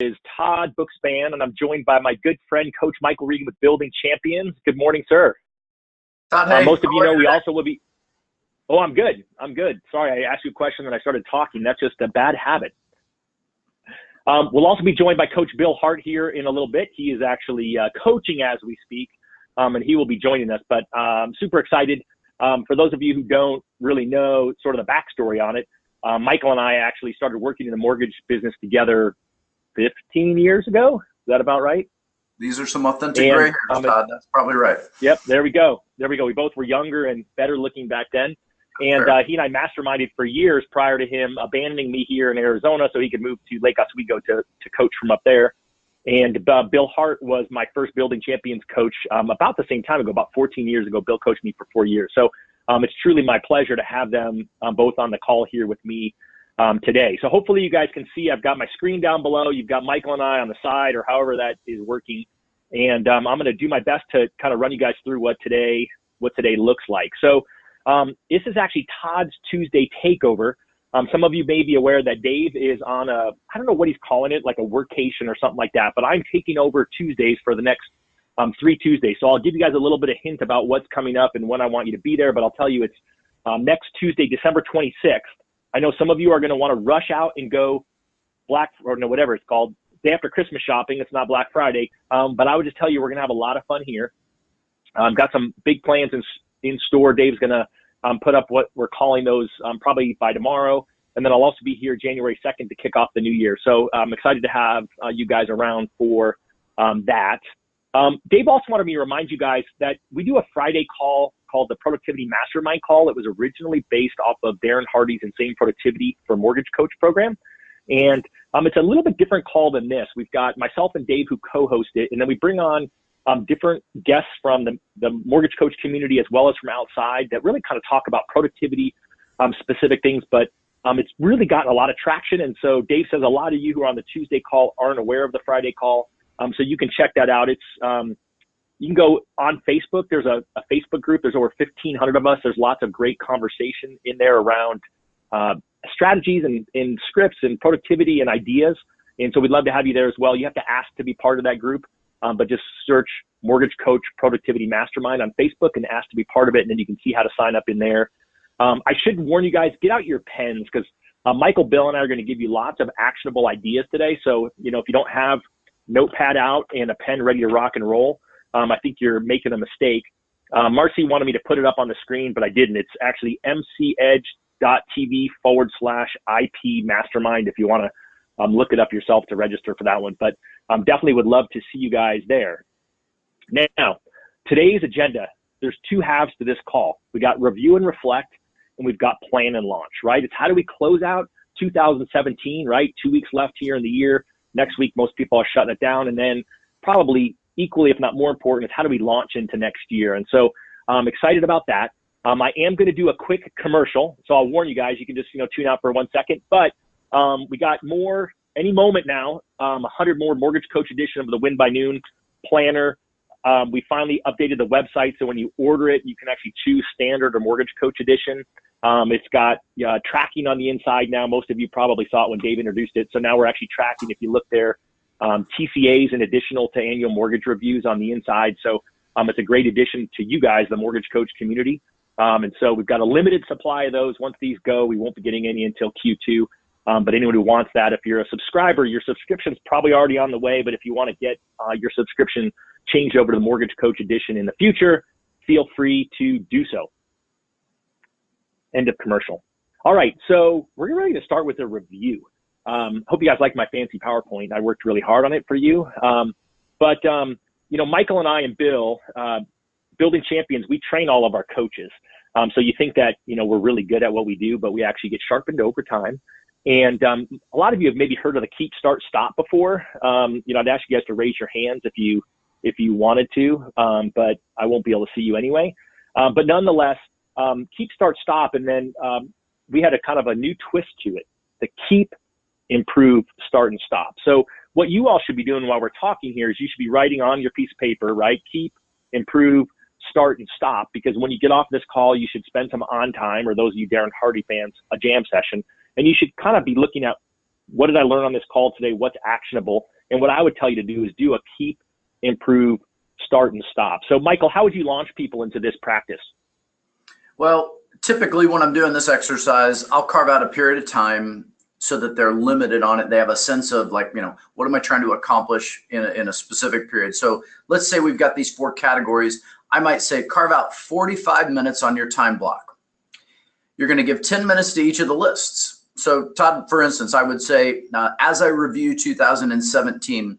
Is Todd Bookspan, and I'm joined by my good friend, Coach Michael Regan with Building Champions. Good morning, sir. Todd, hey, most of you know we also will be. Oh, I'm good. Sorry, I asked you a question and I started talking. That's just a bad habit. We'll also be joined by Coach Bill Hart here in a little bit. He is actually coaching as we speak, and he will be joining us. But I'm super excited. For those of you who don't really know sort of the backstory on it, Michael and I actually started working in the mortgage business together 15 years ago. Is that about right? These are some authentic gray hairs, Todd. That's probably right. Yep, there we go. We both were younger and better looking back then. And he and I masterminded for years prior to him abandoning me here in Arizona so he could move to Lake Oswego to coach from up there. And Bill Hart was my first Building Champions coach about the same time ago, about 14 years ago. Bill coached me for 4 years. So it's truly my pleasure to have them both on the call here with me today. So hopefully you guys can see I've got my screen down below. You've got Michael and I on the side or however that is working. And I'm going to do my best to kind of run you guys through what today looks like. So this is actually Todd's Tuesday takeover. Some of you may be aware that Dave is on I don't know what he's calling it, like a workcation or something like that, but I'm taking over Tuesdays for the next 3 Tuesdays. So I'll give you guys a little bit of hint about what's coming up and when I want you to be there, but I'll tell you it's next Tuesday, December 26th. I know some of you are going to want to rush out and go whatever it's called, day after Christmas shopping. It's not Black Friday. But I would just tell you, we're going to have a lot of fun here. Got some big plans in store. Dave's going to put up what we're calling those probably by tomorrow. And then I'll also be here January 2nd to kick off the new year. So I'm excited to have you guys around for that. Dave also wanted me to remind you guys that we do a Friday call called the Productivity Mastermind call. It was originally based off of Darren Hardy's Insane Productivity for Mortgage Coach program. And it's a little bit different call than this. We've got myself and Dave who co-host it, and then we bring on different guests from the mortgage coach community as well as from outside that really kind of talk about productivity specific things. But it's really gotten a lot of traction. And so Dave says a lot of you who are on the Tuesday call aren't aware of the Friday call. So you can check that out. It's you can go on Facebook. There's a Facebook group. There's over 1,500 of us. There's lots of great conversation in there around strategies and scripts and productivity and ideas. And so we'd love to have you there as well. You have to ask to be part of that group, but just search Mortgage Coach Productivity Mastermind on Facebook and ask to be part of it. And then you can see how to sign up in there. I should warn you guys, get out your pens because Michael, Bill, and I are going to give you lots of actionable ideas today. So, if you don't have notepad out and a pen ready to rock and roll, I think you're making a mistake. Marcy wanted me to put it up on the screen, but I didn't. It's actually mcedge.tv/IP mastermind if you want to look it up yourself to register for that one. But definitely would love to see you guys there. Now, today's agenda, there's 2 halves to this call. We got review and reflect, and we've got plan and launch, right? It's how do we close out 2017, right? 2 weeks left here in the year. Next week, most people are shutting it down. And then probably equally, if not more important, is how do we launch into next year? And so I'm excited about that. I am going to do a quick commercial. So I'll warn you guys, you can just, tune out for 1 second. But we got more, any moment now, 100 more Mortgage Coach edition of the Win by Noon planner. We finally updated the website. So when you order it, you can actually choose standard or Mortgage Coach edition. It's got tracking on the inside now. Most of you probably saw it when Dave introduced it. So now we're actually tracking, if you look there, TCAs and additional to annual mortgage reviews on the inside. So it's a great addition to you guys, the Mortgage Coach community. And so we've got a limited supply of those. Once these go, we won't be getting any until Q2. But anyone who wants that, if you're a subscriber, your subscription's probably already on the way. But if you want to get your subscription changed over to the Mortgage Coach edition in the future, feel free to do so. End of commercial. All right, so we're ready to start with a review. Hope you guys like my fancy PowerPoint. I worked really hard on it for you. But Michael and I and Bill, Building Champions, we train all of our coaches. So you think that, we're really good at what we do, but we actually get sharpened over time. And a lot of you have maybe heard of the keep, start, stop before. I'd ask you guys to raise your hands if you wanted to, but I won't be able to see you anyway. But nonetheless, keep, start, stop. And then we had a kind of a new twist to it, the keep, improve, start, and stop. So what you all should be doing while we're talking here is you should be writing on your piece of paper, right? Keep, improve, start, and stop. Because when you get off this call, you should spend some on time, or those of you Darren Hardy fans, a jam session. And you should kind of be looking at what did I learn on this call today? What's actionable? And what I would tell you to do is do a keep, improve, start, and stop. So Michael, how would you launch people into this practice? Well, typically when I'm doing this exercise, I'll carve out a period of time so that they're limited on it. They have a sense of like, what am I trying to accomplish in a specific period? So let's say we've got these 4 categories. I might say carve out 45 minutes on your time block. You're going to give 10 minutes to each of the lists. So Todd, for instance, I would say as I review 2017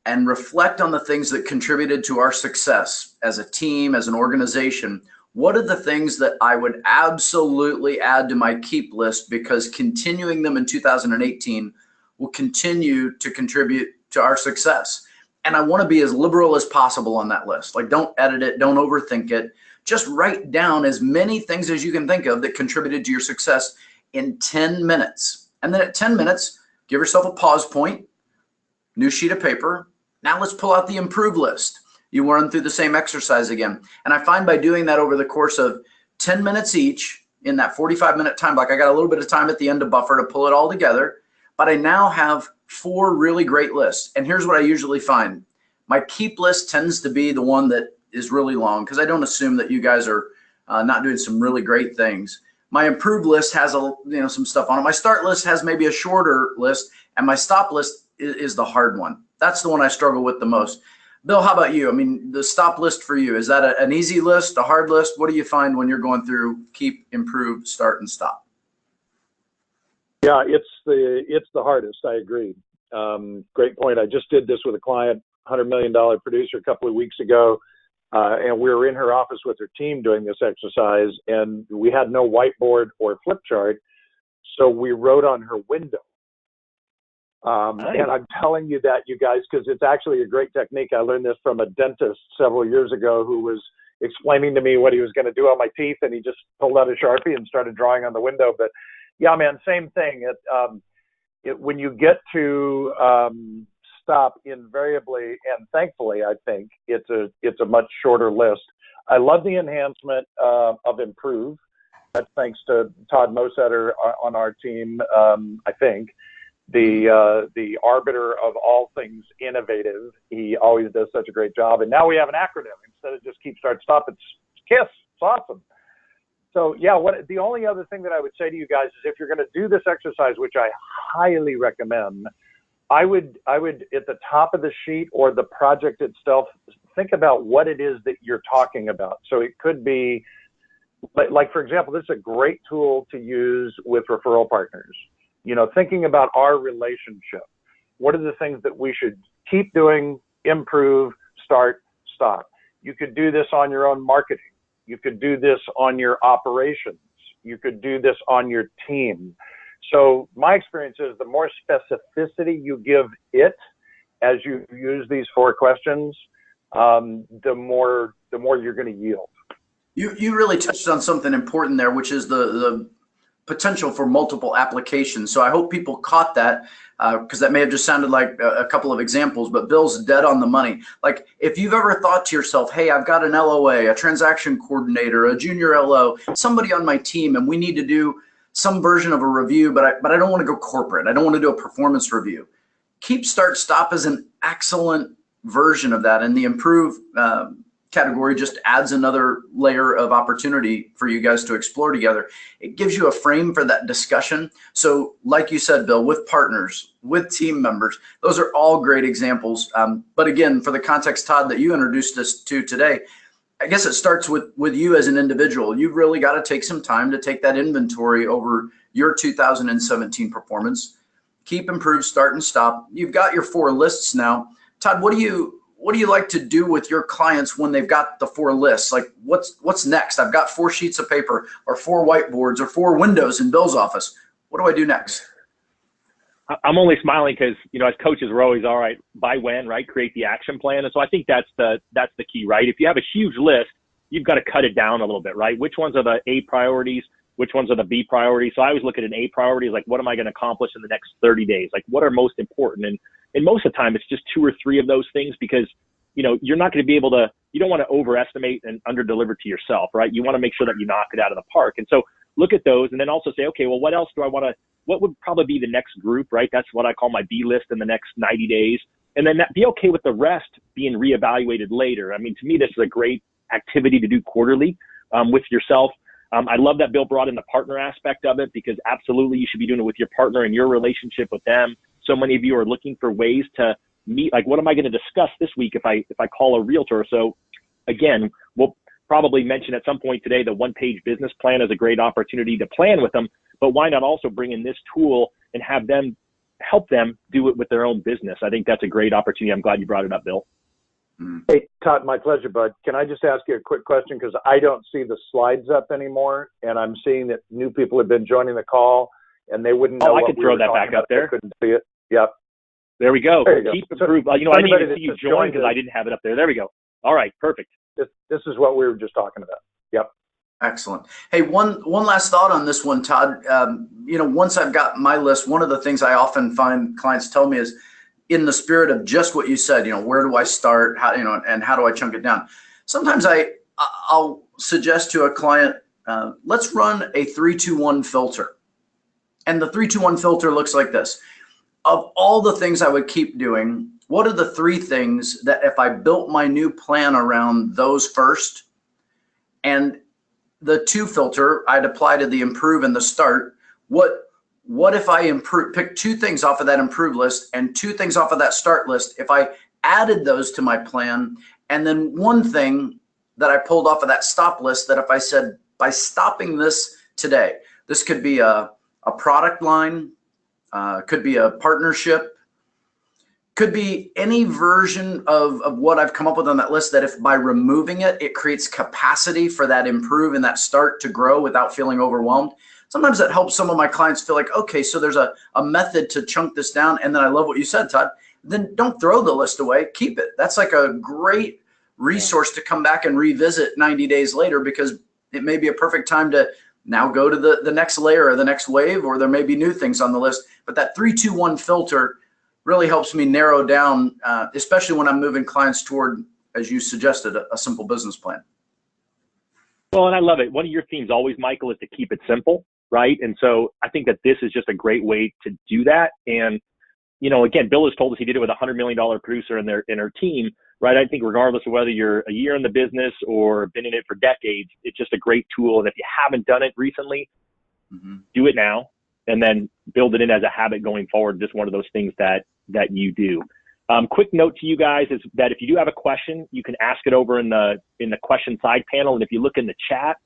and reflect on the things that contributed to our success as a team, as an organization, what are the things that I would absolutely add to my keep list because continuing them in 2018 will continue to contribute to our success? And I want to be as liberal as possible on that list. Like, don't edit it, don't overthink it. Just write down as many things as you can think of that contributed to your success in 10 minutes. And then at 10 minutes, give yourself a pause point, new sheet of paper. Now let's pull out the improve list. You run through the same exercise again. And I find by doing that over the course of 10 minutes each in that 45-minute time block, I got a little bit of time at the end to buffer to pull it all together, but I now have 4 really great lists. And here's what I usually find. My keep list tends to be the one that is really long because I don't assume that you guys are not doing some really great things. My improved list has some stuff on it. My start list has maybe a shorter list, and my stop list is the hard one. That's the one I struggle with the most. Bill, how about you? I mean, the stop list for you, is that an easy list, a hard list? What do you find when you're going through keep, improve, start, and stop? Yeah, it's the hardest. I agree. Great point. I just did this with a client, $100 million producer, a couple of weeks ago. And we were in her office with her team doing this exercise, and we had no whiteboard or flip chart. So we wrote on her window. Nice. And I'm telling you that, you guys, because it's actually a great technique. I learned this from a dentist several years ago who was explaining to me what he was going to do on my teeth, and he just pulled out a Sharpie and started drawing on the window. But yeah, man, same thing. When you get to stop, invariably and thankfully, I think it's a much shorter list. I love the enhancement of improve. That's thanks to Todd Mosetter on our team. I think the arbiter of all things innovative. He always does such a great job. And now we have an acronym instead of just keep, start, stop. It's KISS. It's awesome. So yeah, the only other thing that I would say to you guys is if you're going to do this exercise, which I highly recommend, I would at the top of the sheet or the project itself, think about what it is that you're talking about. So it could be like, for example, this is a great tool to use with referral partners. Thinking about our relationship. What are the things that we should keep doing, improve, start, stop? You could do this on your own marketing. You could do this on your operations. You could do this on your team. So my experience is the more specificity you give it as you use these 4 questions, the more you're going to yield. You really touched on something important there, which is the potential for multiple applications. So I hope people caught that because that may have just sounded like a couple of examples, but Bill's dead on the money. Like if you've ever thought to yourself, hey, I've got an LOA, a transaction coordinator, a junior LO, somebody on my team, and we need to do some version of a review, but I don't want to go corporate. I don't want to do a performance review. Keep, start, stop is an excellent version of that. And the improve category just adds another layer of opportunity for you guys to explore together. It gives you a frame for that discussion. So like you said, Bill, with partners, with team members, those are all great examples. But again, for the context, Todd, that you introduced us to today, I guess it starts with you as an individual. You've really got to take some time to take that inventory over your 2017 performance. Keep, improve, start, and stop. You've got your 4 lists now. Todd, what do you like to do with your clients when they've got the 4 lists? Like what's next? I've got 4 sheets of paper or 4 whiteboards or 4 windows in Bill's office. What do I do next? I'm only smiling because, as coaches, we're always all right. By when, right? Create the action plan. And so I think that's the key, right? If you have a huge list, you've got to cut it down a little bit, right? Which ones are the A priorities? Which ones are the B priorities? So I always look at an A priority as like, what am I going to accomplish in the next 30 days? Like, what are most important? And most of the time, it's just 2 or 3 of those things because, you're not going to be able to, you don't want to overestimate and underdeliver to yourself, right? You want to make sure that you knock it out of the park. And so look at those and then also say, okay, well, what else do I want to, what would probably be the next group, right? That's what I call my B list in the next 90 days. And then be okay with the rest being reevaluated later. I mean, to me, this is a great activity to do quarterly with yourself. I love that Bill brought in the partner aspect of it, because absolutely you should be doing it with your partner and your relationship with them. So many of you are looking for ways to meet, like, what am I going to discuss this week if I call a realtor? So again, we'll probably mention at some point today the one-page business plan is a great opportunity to plan with them, but why not also bring in this tool and have them help them do it with their own business? I think that's a great opportunity. I'm glad you brought it up, Bill. Hey, Todd, my pleasure, bud. Can I just ask you a quick question? Because I don't see the slides up anymore, and I'm seeing that new people have been joining the call, and they wouldn't know. I could throw that back up there. I couldn't see it. Yep. There we go. There you go. Keep improve. I didn't even see you join because I didn't have it up there. There we go. All right, perfect. This is what we were just talking about. Yep. Excellent. Hey, one last thought on this one, Todd. Once I've got my list, one of the things I often find clients tell me is, in the spirit of just what you said, where do I start? How, and how do I chunk it down? Sometimes I'll suggest to a client, let's run a 3-2-1 filter. And the 3-2-1 filter looks like this. Of all the things I would keep doing, what are the 3 things that if I built my new plan around those first, and the 2 filter, I'd apply to the improve and the start. What if I pick 2 things off of that improve list and 2 things off of that start list? If I added those to my plan, and then 1 thing that I pulled off of that stop list, that if I said, by stopping this today, this could be a product line, could be a partnership, could be any version of what I've come up with on that list, that if by removing it, it creates capacity for that improve and that start to grow without feeling overwhelmed. Sometimes that helps some of my clients feel like, okay, so there's a method to chunk this down. And then I love what you said, Todd. Then don't throw the list away. Keep it. That's like a great resource to come back and revisit 90 days later, because it may be a perfect time to now go to the next layer or the next wave, or there may be new things on the list. But that 3-2-1 filter really helps me narrow down, especially when I'm moving clients toward, as you suggested, a simple business plan. Well, and I love it. One of your themes always, Michael, is to keep it simple, right? And so I think that this is just a great way to do that. And, again, Bill has told us he did it with a $100 million producer in her team, right? I think regardless of whether you're a year in the business or been in it for decades, it's just a great tool. And if you haven't done it recently, do it now, and then build it in as a habit going forward. Just one of those things that you do. Quick note to you guys is that if you do have a question, you can ask it over in the question side panel. And if you look in the chat,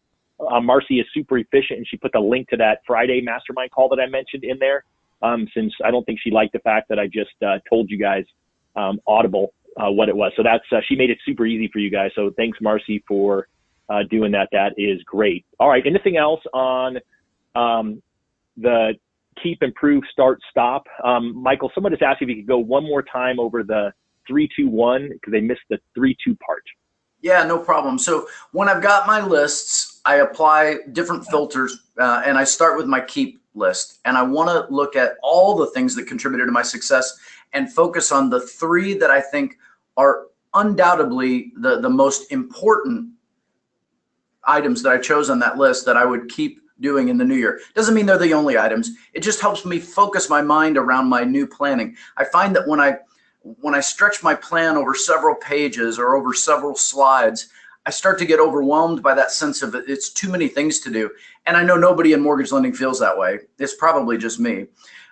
Marcy is super efficient, and she put the link to that Friday mastermind call that I mentioned in there, since I don't think she liked the fact that I just told you guys audible what it was. So that's she made it super easy for you guys. So thanks, Marcy, for doing that. That is great. All right. Anything else on the keep, improve, start, stop? Michael, someone just asked if you could go one more time over the 3-2-1, because they missed the 3-2 part. Yeah, no problem. So when I've got my lists, I apply different filters, and I start with my keep list. And I want to look at all the things that contributed to my success and focus on the 3 that I think are undoubtedly the most important items that I chose on that list that I would keep doing in the new year. Doesn't mean they're the only items. It just helps me focus my mind around my new planning. I find that when I stretch my plan over several pages or over several slides, I start to get overwhelmed by that sense of it's too many things to do. And I know nobody in mortgage lending feels that way. It's probably just me.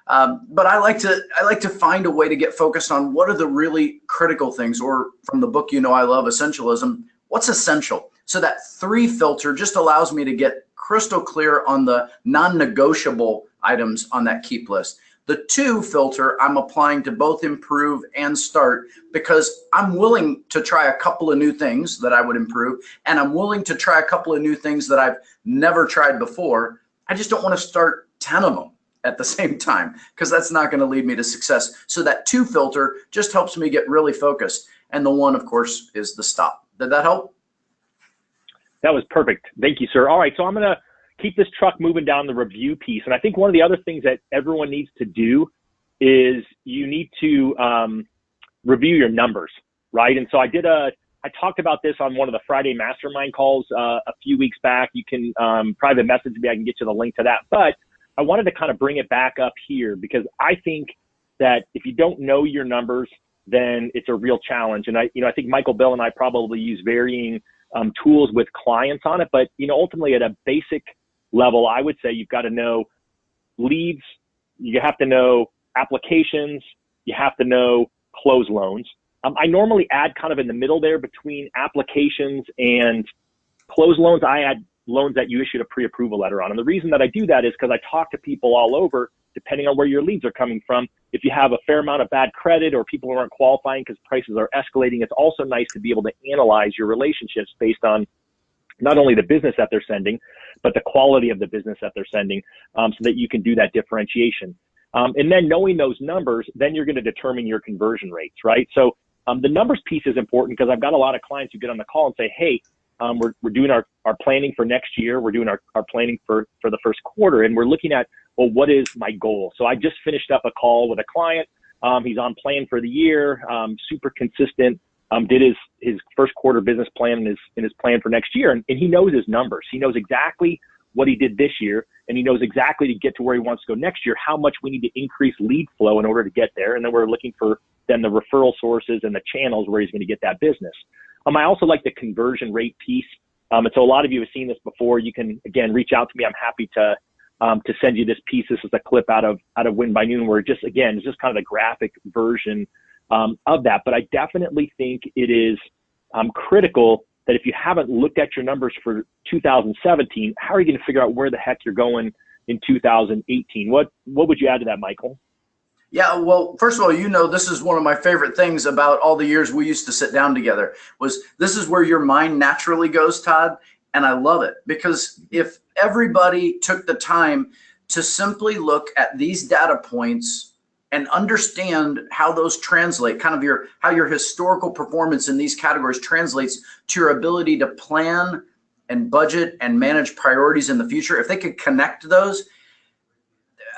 But I like to find a way to get focused on what are the really critical things, or from the book, I love Essentialism, what's essential. So that 3 filter just allows me to get crystal clear on the non-negotiable items on that keep list. The 2 filter I'm applying to both improve and start, because I'm willing to try a couple of new things that I would improve, and I'm willing to try a couple of new things that I've never tried before. I just don't want to start 10 of them at the same time, because that's not going to lead me to success. So that 2 filter just helps me get really focused. And the 1, of course, is the stop. Did that help? That was perfect. Thank you, sir. All right, so I'm going to keep this truck moving down the review piece. And I think one of the other things that everyone needs to do is you need to review your numbers, right? And so I did a I talked about this on one of the Friday mastermind calls a few weeks back. You can private message me. I can get you the link to that. But I wanted to kind of bring it back up here because I think that if you don't know your numbers, then it's a real challenge. And I think Michael, Bill, and I probably use varying tools with clients on it. But, ultimately at a basic level, I would say you've got to know leads. You have to know applications. You have to know close loans. I normally add kind of in the middle there between applications and close loans. I add loans that you issued a pre-approval letter on. And the reason that I do that is because I talk to people all over, depending on where your leads are coming from. If you have a fair amount of bad credit or people who aren't qualifying because prices are escalating, it's also nice to be able to analyze your relationships based on not only the business that they're sending, but the quality of the business that they're sending, so that you can do that differentiation. And then knowing those numbers, then you're going to determine your conversion rates, right? So the numbers piece is important because I've got a lot of clients who get on the call and say, hey, we're doing our planning for next year. We're doing our planning for the first quarter. And we're looking at, well, what is my goal? So I just finished up a call with a client. He's on plan for the year, super consistent, did his first quarter business plan and his plan for next year. And he knows his numbers. He knows exactly what he did this year. And he knows exactly to get to where he wants to go next year, how much we need to increase lead flow in order to get there. And then we're looking for then the referral sources and the channels where he's going to get that business. I also like the conversion rate piece. And so a lot of you have seen this before. You can, again, reach out to me. I'm happy to send you this piece. This is a clip out of Win by Noon where it's just kind of the graphic version of that. But I definitely think it is critical that if you haven't looked at your numbers for 2017, how are you going to figure out where the heck you're going in 2018? What would you add to that, Michael? Yeah, well, first of all, this is one of my favorite things about all the years we used to sit down together was this is where your mind naturally goes, Todd. And I love it because if everybody took the time to simply look at these data points and understand how those translate, kind of how your historical performance in these categories translates to your ability to plan and budget and manage priorities in the future, if they could connect those,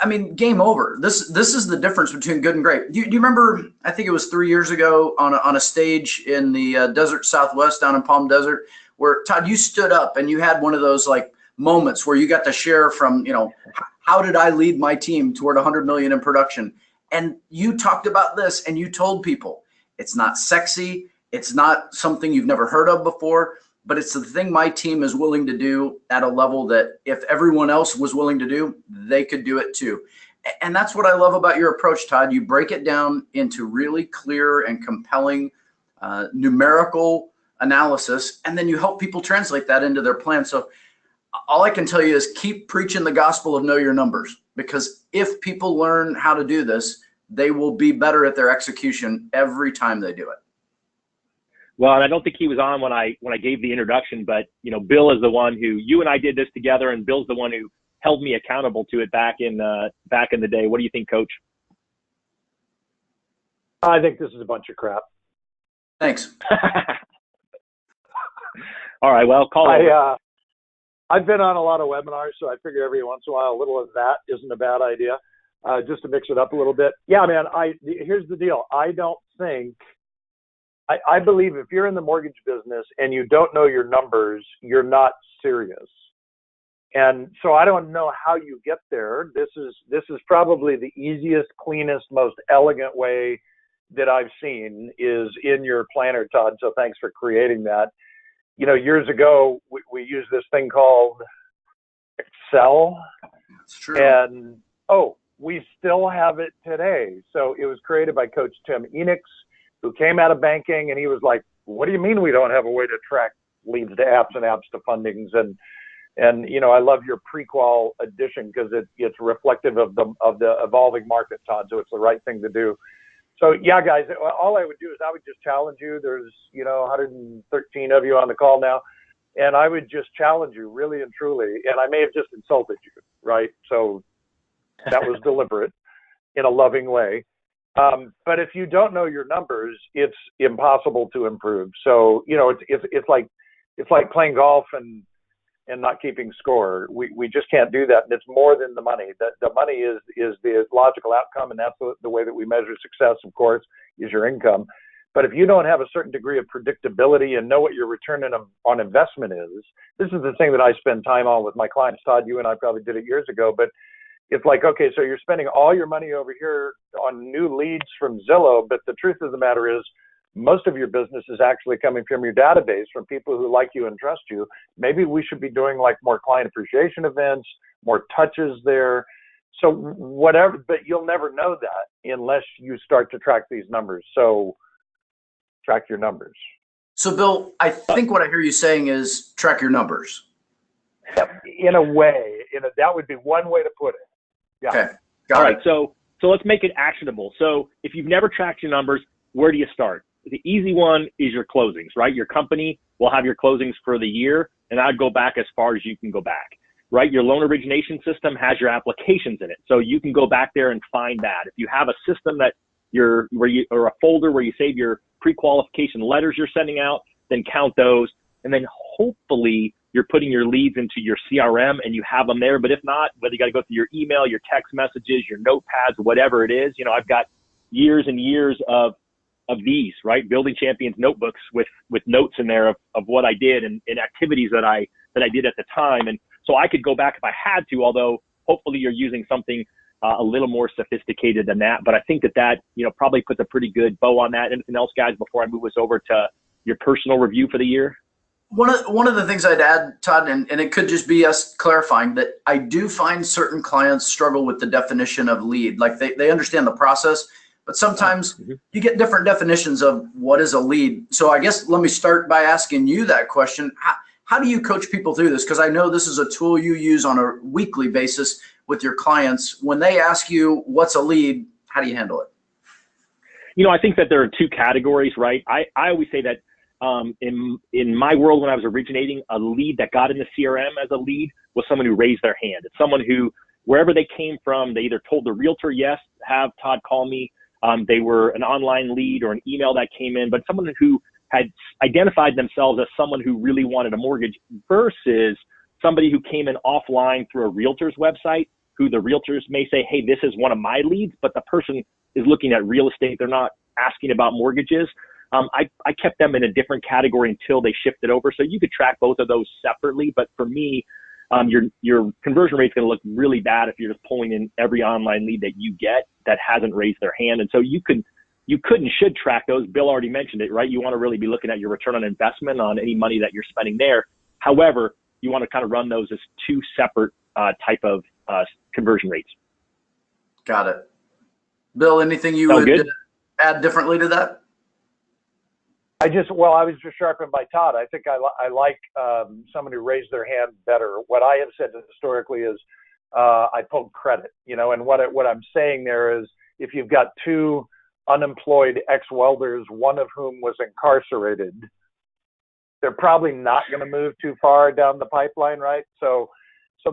I mean, game over. This is the difference between good and great. Do you remember, I think it was 3 years ago on a stage in the desert Southwest down in Palm Desert, where Todd, you stood up and you had one of those like moments where you got to share from, how did I lead my team toward 100 million in production? And you talked about this and you told people it's not sexy. It's not something you've never heard of before, but it's the thing my team is willing to do at a level that if everyone else was willing to do, they could do it too. And that's what I love about your approach, Todd. You break it down into really clear and compelling numerical analysis, and then you help people translate that into their plan. So all I can tell you is keep preaching the gospel of know your numbers, because if people learn how to do this, they will be better at their execution every time they do it. Well, and I don't think he was on when I gave the introduction, but Bill is the one who, you and I did this together, and Bill's the one who held me accountable to it back in the day. What do you think, Coach? I think this is a bunch of crap. Thanks. All right, well, call it. I've been on a lot of webinars, so I figure every once in a while a little of that isn't a bad idea, just to mix it up a little bit. Yeah, man, here's the deal. I believe if you're in the mortgage business and you don't know your numbers, you're not serious. And so I don't know how you get there. This is probably the easiest, cleanest, most elegant way that I've seen is in your planner, Todd. So thanks for creating that. Years ago, we used this thing called Excel. That's true. And, we still have it today. So it was created by Coach Tim Enix, who came out of banking, and he was like, what do you mean we don't have a way to track leads to apps and apps to fundings? And I love your pre-qual addition because it's reflective of the evolving market, Todd. So it's the right thing to do. So yeah, guys, all I would do is I would just challenge you. There's, 113 of you on the call now. And I would just challenge you really and truly. And I may have just insulted you, right? So that was deliberate in a loving way. But if you don't know your numbers, it's impossible to improve. So, it's like playing golf and not keeping score. We just can't do that. And it's more than the money. The money is the logical outcome. And that's the way that we measure success, of course, is your income. But if you don't have a certain degree of predictability and know what your return on investment is, this is the thing that I spend time on with my clients. Todd, you and I probably did it years ago, but it's like, okay, so you're spending all your money over here on new leads from Zillow, but the truth of the matter is most of your business is actually coming from your database, from people who like you and trust you. Maybe we should be doing like more client appreciation events, more touches there. So whatever, but you'll never know that unless you start to track these numbers. So track your numbers. So Bill, I think what I hear you saying is track your numbers. In a way, that would be one way to put it. Yeah. Okay. All right. So let's make it actionable. So if you've never tracked your numbers, where do you start? The easy one is your closings, right? Your company will have your closings for the year, and I'd go back as far as you can go back, right? Your loan origination system has your applications in it. So you can go back there and find that. If you have a system that or a folder where you save your pre-qualification letters you're sending out, then count those. And then hopefully you're putting your leads into your CRM and you have them there. But if not, whether you got to go through your email, your text messages, your notepads, whatever it is, I've got years and years of these, right? Building Champions notebooks with notes in there of what I did and activities that I did at the time. And so I could go back if I had to, although hopefully you're using something a little more sophisticated than that. But I think that probably puts a pretty good bow on that. Anything else, guys, before I move us over to your personal review for the year? One of the things I'd add, Todd, and it could just be us clarifying that I do find certain clients struggle with the definition of lead. Like they understand the process, but sometimes you get different definitions of what is a lead. So I guess let me start by asking you that question. How do you coach people through this? Because I know this is a tool you use on a weekly basis with your clients. When they ask you what's a lead, how do you handle it? I think that there are two categories, right? I always say that in my world, when I was originating, a lead that got in the CRM as a lead was someone who raised their hand. It's someone who, wherever they came from, they either told the realtor, yes, have Todd call me. They were an online lead or an email that came in, but someone who had identified themselves as someone who really wanted a mortgage versus somebody who came in offline through a realtor's website, who the realtors may say, hey, this is one of my leads, but the person is looking at real estate. They're not asking about mortgages. I kept them in a different category until they shifted over. So you could track both of those separately. But for me, your conversion rate is going to look really bad if you're just pulling in every online lead that you get that hasn't raised their hand. And so you could and should track those. Bill already mentioned it, right? You want to really be looking at your return on investment on any money that you're spending there. However, you want to kind of run those as two separate type of conversion rates. Got it. Bill, anything you would add differently to that? I was just sharpened by Todd. I think I like someone who raised their hand better. What I have said historically is I pulled credit, and what I'm saying there is if you've got two unemployed ex-welders, one of whom was incarcerated, they're probably not going to move too far down the pipeline, right? So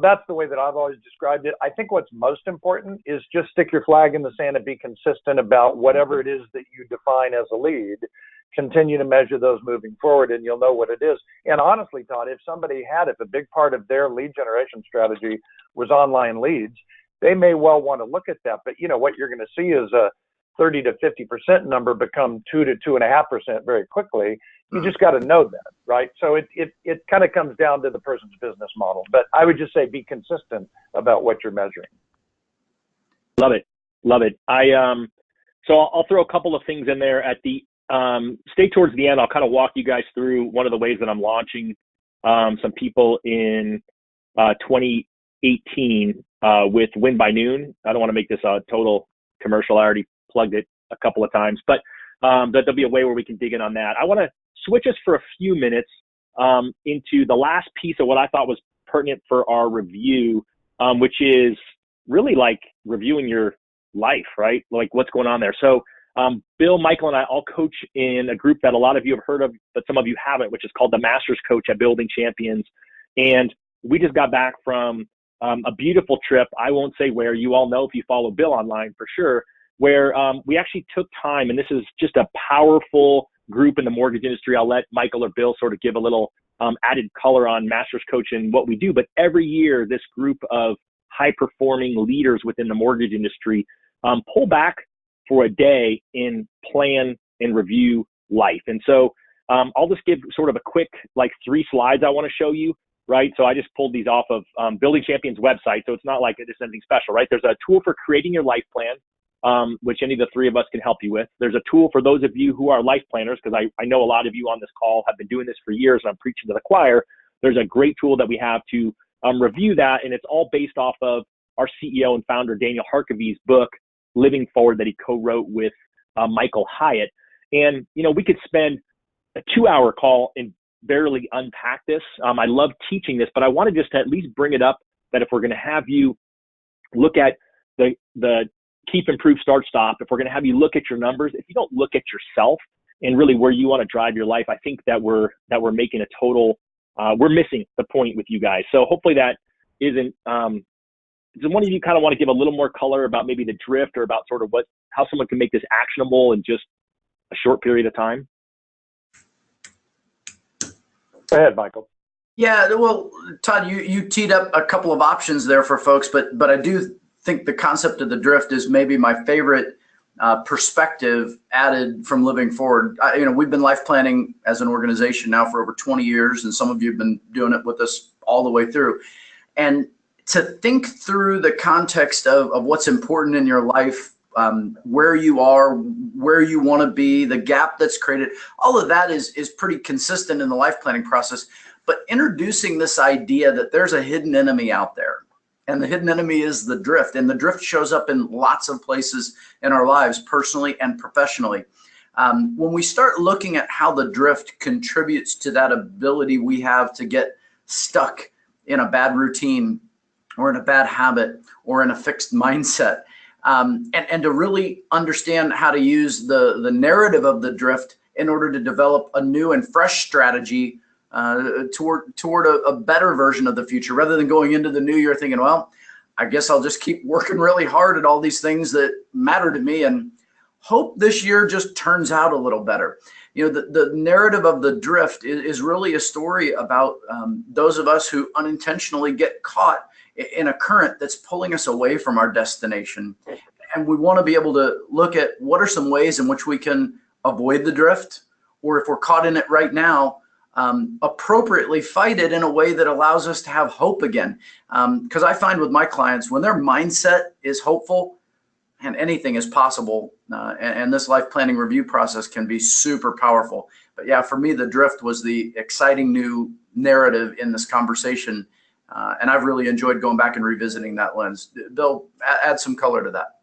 that's the way that I've always described it. I think what's most important is just stick your flag in the sand and be consistent about whatever it is that you define as a lead. Continue to measure those moving forward and you'll know what it is. And honestly, Todd, if a big part of their lead generation strategy was online leads, they may well want to look at that. But what you're going to see is a 30 to 50% number become 2 to 2.5% very quickly. You just got to know that, right? So it kind of comes down to the person's business model. But I would just say be consistent about what you're measuring. Love it. So I'll throw a couple of things in there at the stay towards the end. I'll kind of walk you guys through one of the ways that I'm launching some people in 2018 with Win by Noon. I don't want to make this a total commercial. I already plugged it a couple of times, but there'll be a way where we can dig in on that. I want to switch us for a few minutes into the last piece of what I thought was pertinent for our review, which is really like reviewing your life, right? Like what's going on there. So Bill, Michael, and I all coach in a group that a lot of you have heard of, but some of you haven't, which is called the Masters Coach at Building Champions. And we just got back from a beautiful trip. I won't say where. You all know if you follow Bill online for sure, where we actually took time, and this is just a powerful group in the mortgage industry. I'll let Michael or Bill sort of give a little added color on Masters Coach and what we do. But every year, this group of high-performing leaders within the mortgage industry pull back for a day and plan and review life. And so I'll just give sort of a quick, like 3 slides I want to show you, right? So I just pulled these off of Building Champions website. So it's not like it's anything special, right? There's a tool for creating your life plan, which any of the 3 of us can help you with. There's a tool for those of you who are life planners, because I know a lot of you on this call have been doing this for years and I'm preaching to the choir. There's a great tool that we have to review that, and it's all based off of our CEO and founder, Daniel Harkavy's book, Living Forward, that he co-wrote with Michael Hyatt. And, you know, we could spend a 2-hour call and barely unpack this. I love teaching this, but I want to just at least bring it up that if we're going to have you look at the keep, improve, start, stop, if we're going to have you look at your numbers, if you don't look at yourself and really where you want to drive your life, I think that we're making a total, we're missing the point with you guys. So hopefully that isn't, does one of you kind of want to give a little more color about maybe the drift, or about sort of how someone can make this actionable in just a short period of time? Go ahead, Michael. Yeah, well, Todd, you teed up a couple of options there for folks, but I do think the concept of the drift is maybe my favorite perspective added from Living Forward. You know, we've been life planning as an organization now for over 20 years, and some of you have been doing it with us all the way through. And to think through the context of what's important in your life, where you are, where you want to be, the gap that's created, all of that is pretty consistent in the life planning process. But introducing this idea that there's a hidden enemy out there, and the hidden enemy is the drift, and the drift shows up in lots of places in our lives, personally and professionally. When we start looking at how the drift contributes to that ability we have to get stuck in a bad routine, or in a bad habit, or in a fixed mindset, and to really understand how to use the narrative of the drift in order to develop a new and fresh strategy toward a better version of the future, rather than going into the new year thinking, well, I guess I'll just keep working really hard at all these things that matter to me and hope this year just turns out a little better. You know, the narrative of the drift is really a story about those of us who unintentionally get caught in a current that's pulling us away from our destination. And we want to be able to look at what are some ways in which we can avoid the drift, or if we're caught in it right now, appropriately fight it in a way that allows us to have hope again. Because I find with my clients, when their mindset is hopeful, and anything is possible, and this life planning review process can be super powerful. But yeah, for me, the drift was the exciting new narrative in this conversation. And I've really enjoyed going back and revisiting that lens. Bill, add some color to that.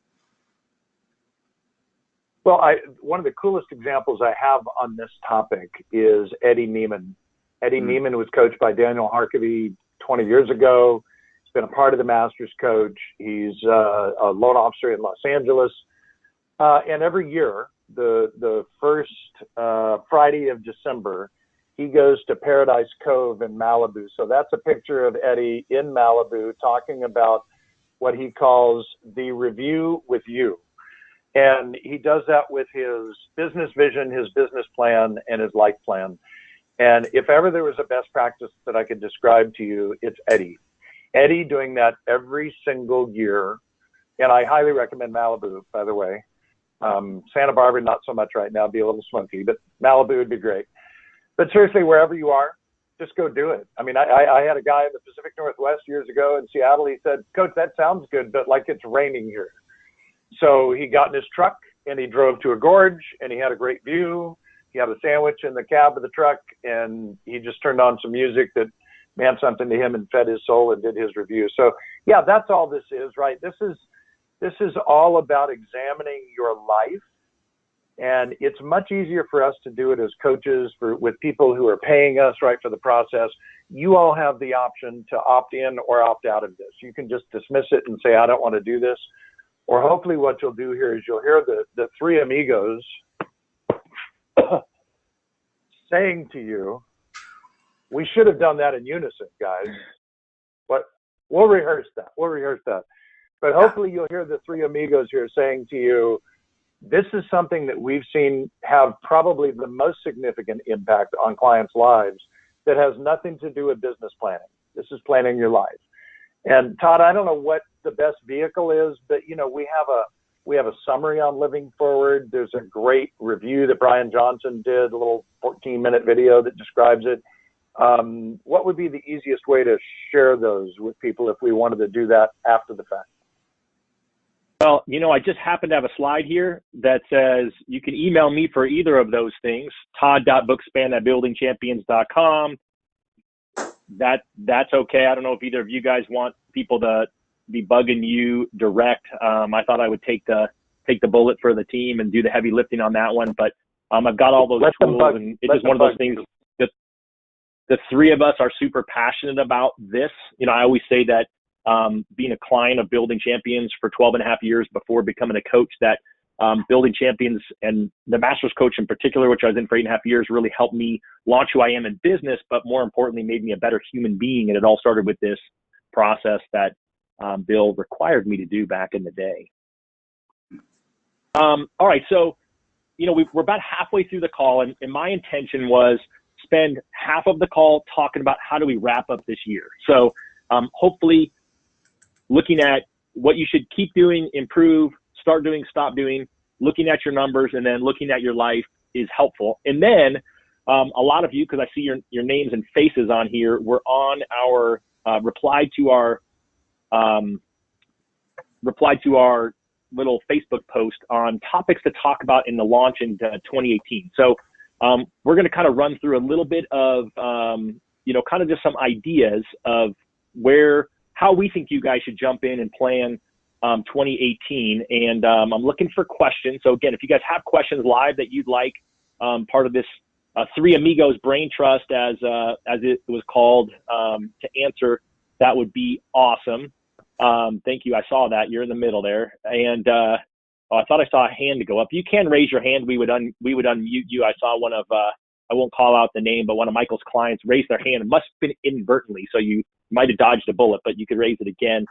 Well, one of the coolest examples I have on this topic is Eddie Neiman. Eddie Neiman was coached by Daniel Harkavy 20 years ago. He's been a part of the Masters coach. He's a loan officer in Los Angeles. And every year, the first Friday of December, he goes to Paradise Cove in Malibu. So that's a picture of Eddie in Malibu talking about what he calls the review with you. And he does that with his business vision, his business plan, and his life plan. And if ever there was a best practice that I could describe to you, it's Eddie. Eddie doing that every single year. And I highly recommend Malibu, by the way. Santa Barbara, not so much right now, be a little smoky, but Malibu would be great. But seriously, wherever you are, just go do it. I mean, I had a guy in the Pacific Northwest years ago in Seattle. He said, Coach, that sounds good, but like it's raining here. So he got in his truck and he drove to a gorge and he had a great view. He had a sandwich in the cab of the truck and he just turned on some music that meant something to him and fed his soul and did his review. So yeah, that's all this is, right? This is all about examining your life. And it's much easier for us to do it as coaches with people who are paying us, right, for the process. You all have the option to opt in or opt out of this. You can just dismiss it and say, I don't want to do this. Or hopefully what you'll do here is you'll hear the 3 amigos saying to you, we should have done that in unison, guys. But we'll rehearse that. But hopefully you'll hear the 3 amigos here saying to you, this is something that we've seen have probably the most significant impact on clients' lives that has nothing to do with business planning. This is planning your life. And Todd, I don't know what the best vehicle is, but you know, we We have a summary on Living Forward. There's a great review that Brian Johnson did, a little 14-minute video that describes it. What would be the easiest way to share those with people if we wanted to do that after the fact? Well, I just happen to have a slide here that says you can email me for either of those things, todd.bookspan@buildingchampions.com. That's okay. I don't know if either of you guys want people to be bugging you direct. I thought I would take the bullet for the team and do the heavy lifting on that one, but I've got all those tools, and it's just one of those things that the three of us are super passionate about this. I always say that being a client of Building Champions for 12 and a half years before becoming a coach, that Building Champions and the Masters coach in particular, which I was in for 8.5 years, really helped me launch who I am in business, but more importantly, made me a better human being. And it all started with this process that Bill required me to do back in the day. All right. So, we're about halfway through the call, and my intention was spend half of the call talking about how do we wrap up this year. So hopefully looking at what you should keep doing, improve, start doing, stop doing, looking at your numbers, and then looking at your life is helpful. And then a lot of you, because I see your names and faces on here, were on our reply to our little Facebook post on topics to talk about in the launch into 2018. So we're going to kind of run through a little bit of, kind of just some ideas of how we think you guys should jump in and plan 2018. And I'm looking for questions. So again, if you guys have questions live that you'd like part of this Three Amigos Brain Trust, as it was called, to answer, that would be awesome. Thank you. I saw that. You're in the middle there. And I thought I saw a hand to go up. You can raise your hand. We would unmute you. I saw one of, I won't call out the name, but one of Michael's clients raised their hand. It must have been inadvertently, so you might have dodged a bullet, but you could raise it again.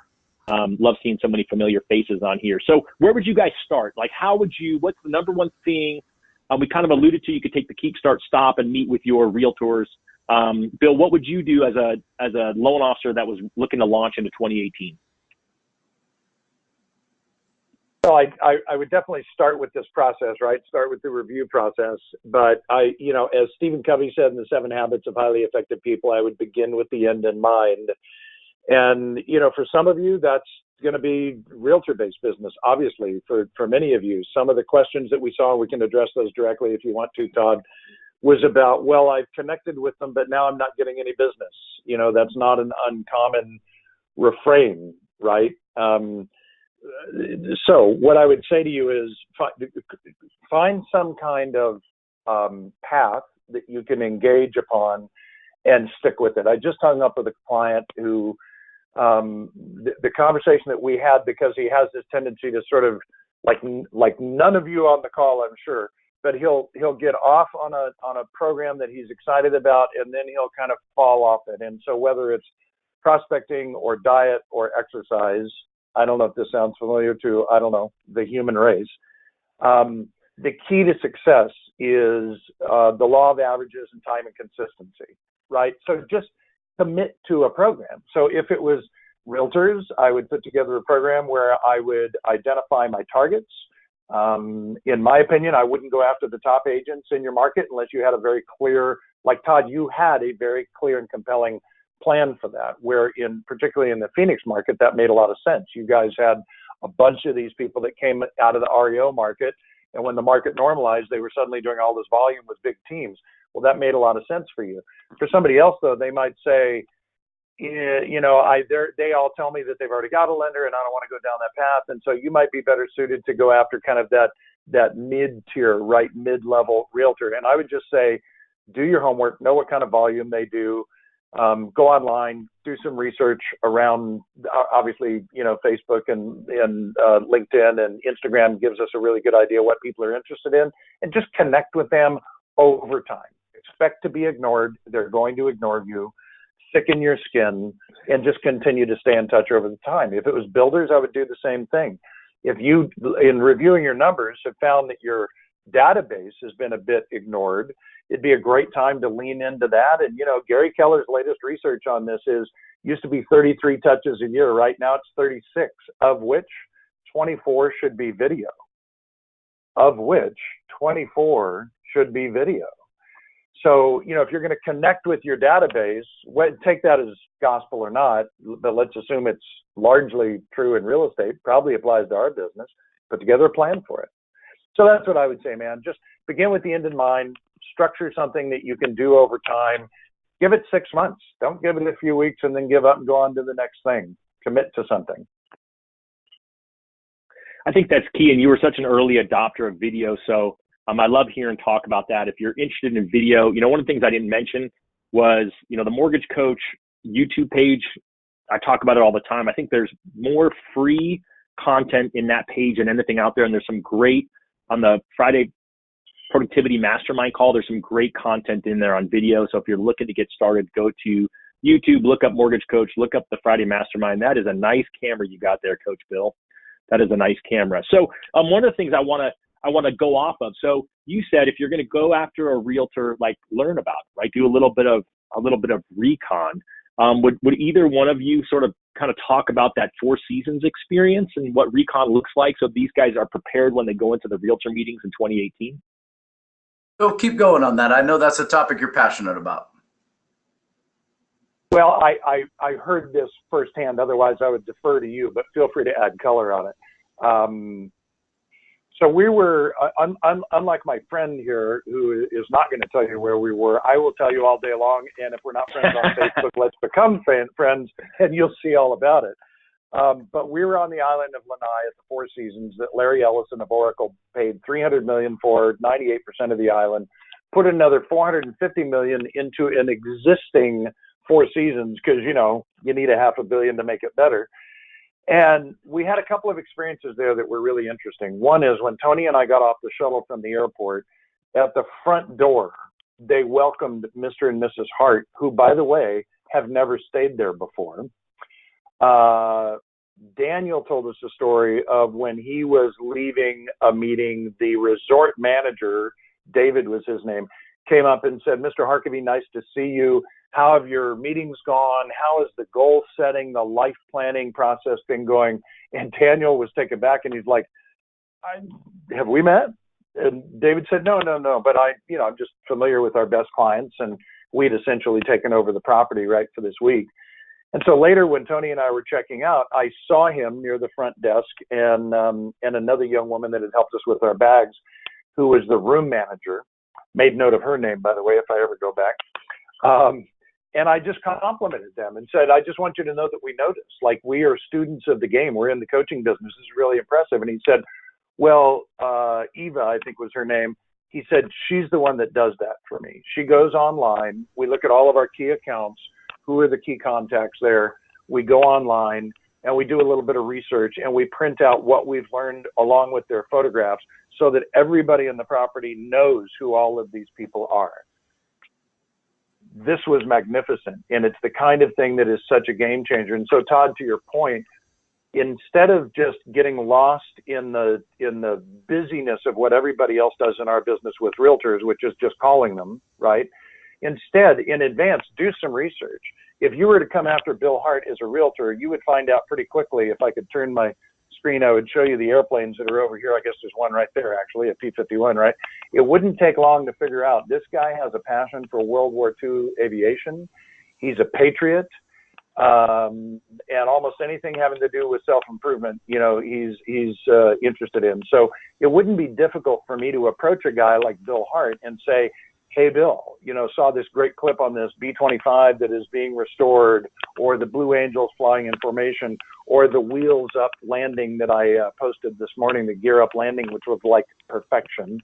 Love seeing so many familiar faces on here. So where would you guys start? Like, what's the number one thing? We kind of alluded to, you could take the keep, start, stop, and meet with your realtors. Bill, what would you do as a loan officer that was looking to launch into 2018? Well, I would definitely start with this process, right? Start with the review process. But as Stephen Covey said in the 7 Habits of Highly Effective People, I would begin with the end in mind. And, for some of you, that's going to be realtor-based business, obviously. For many of you, some of the questions that we saw, we can address those directly if you want to, Todd, was about, well, I've connected with them, but now I'm not getting any business. That's not an uncommon refrain, right? So what I would say to you is find some kind of path that you can engage upon and stick with it. I just hung up with a client who the conversation that we had, because he has this tendency to sort of like none of you on the call, I'm sure, but he'll get off on a program that he's excited about, and then he'll kind of fall off it. And so whether it's prospecting or diet or exercise, I don't know if this sounds familiar to, the human race. The key to success is the law of averages and time and consistency, right? So just commit to a program. So if it was realtors, I would put together a program where I would identify my targets. In my opinion, I wouldn't go after the top agents in your market unless you had a very clear, like Todd, you had a very clear and compelling plan for that, where particularly in the Phoenix market, that made a lot of sense. You guys had a bunch of these people that came out of the REO market, and when the market normalized, they were suddenly doing all this volume with big teams. Well, that made a lot of sense for you. For somebody else, though, they might say, they all tell me that they've already got a lender, and I don't want to go down that path. And so you might be better suited to go after kind of that mid-tier, right, mid-level realtor. And I would just say, do your homework, know what kind of volume they do. Go online, do some research around, obviously, Facebook and LinkedIn and Instagram gives us a really good idea what people are interested in, and just connect with them over time. Expect to be ignored. They're going to ignore you. Thicken your skin and just continue to stay in touch over the time. If it was builders, I would do the same thing. If you, in reviewing your numbers, have found that your database has been a bit ignored, it'd be a great time to lean into that. And, Gary Keller's latest research on this used to be 33 touches a year. Right now it's 36, of which 24 should be video, of which 24 should be video. So, you know, if you're going to connect with your database, take that as gospel or not, but let's assume it's largely true in real estate, probably applies to our business. Put together a plan for it. So that's what I would say, man. Just begin with the end in mind, structure something that you can do over time. Give it 6 months. Don't give it a few weeks and then give up and go on to the next thing. Commit to something. I think that's key. And you were such an early adopter of video. So I love hearing talk about that. If you're interested in video, you know, one of the things I didn't mention was, you know, the Mortgage Coach YouTube page. I talk about it all the time. I think there's more free content in that page than anything out there. And there's some great, on the Friday Productivity Mastermind call, there's some great content in there on video. So if you're looking to get started, go to YouTube, look up Mortgage Coach, look up the Friday Mastermind. That is a nice camera you got there, Coach Bill. That is a nice camera. So one of the things I want to go off of. So you said if you're going to go after a realtor, like learn about it, right? Do a little bit of recon. Would either one of you sort of kind of talk about that Four Seasons experience and what recon looks like, so these guys are prepared when they go into the realtor meetings in 2018? Well, keep going on that. I know that's a topic you're passionate about. Well, I heard this firsthand. Otherwise, I would defer to you, but feel free to add color on it. So we were, unlike my friend here, who is not going to tell you where we were, I will tell you all day long. And if we're not friends on Facebook, let's become friends, and you'll see all about it. But we were on the island of Lanai at the Four Seasons that Larry Ellison of Oracle paid $300 million for, 98% of the island, put another $450 million into an existing Four Seasons because, you know, you need $500 million to make it better. And we had a couple of experiences there that were really interesting. One is when Tony and I got off the shuttle from the airport, at the front door, they welcomed Mr. and Mrs. Hart, who, by the way, have never stayed there before. Daniel told us a story of when he was leaving a meeting, the resort manager, David was his name, came up and said, "Mr. Harkavy, nice to see you. How have your meetings gone? How has the goal setting, the life planning process been going?" And Daniel was taken back and he's like, "Have we met?" And David said, no, but I'm just familiar with our best clients, and we'd essentially taken over the property right for this week. And so later when Tony and I were checking out, I saw him near the front desk and another young woman that had helped us with our bags, who was the room manager. Made note of her name, by the way, if I ever go back. And I just complimented them and said, "I just want you to know that we noticed, like, we are students of the game. We're in the coaching business. This is really impressive." And he said, "Well, Eva, I think was her name." He said, "She's the one that does that for me. She goes online. We look at all of our key accounts. Who are the key contacts there? We go online and we do a little bit of research and we print out what we've learned along with their photographs so that everybody in the property knows who all of these people are." This was magnificent, and it's the kind of thing that is such a game changer. And so, Todd, to your point, instead of just getting lost in the busyness of what everybody else does in our business with realtors, which is just calling them, right? Instead, in advance, do some research. If you were to come after Bill Hart as a realtor, you would find out pretty quickly. If I could turn my screen, I would show you the airplanes that are over here. I guess there's one right there, actually, a P-51, right? It wouldn't take long to figure out this guy has a passion for World War II aviation. He's a patriot. And almost anything having to do with self-improvement, you know, he's interested in. So it wouldn't be difficult for me to approach a guy like Bill Hart and say, "Hey, Bill, you know, saw this great clip on this B-25 that is being restored, or the Blue Angels flying in formation, or the wheels up landing that I posted this morning, the gear up landing, which was like perfection."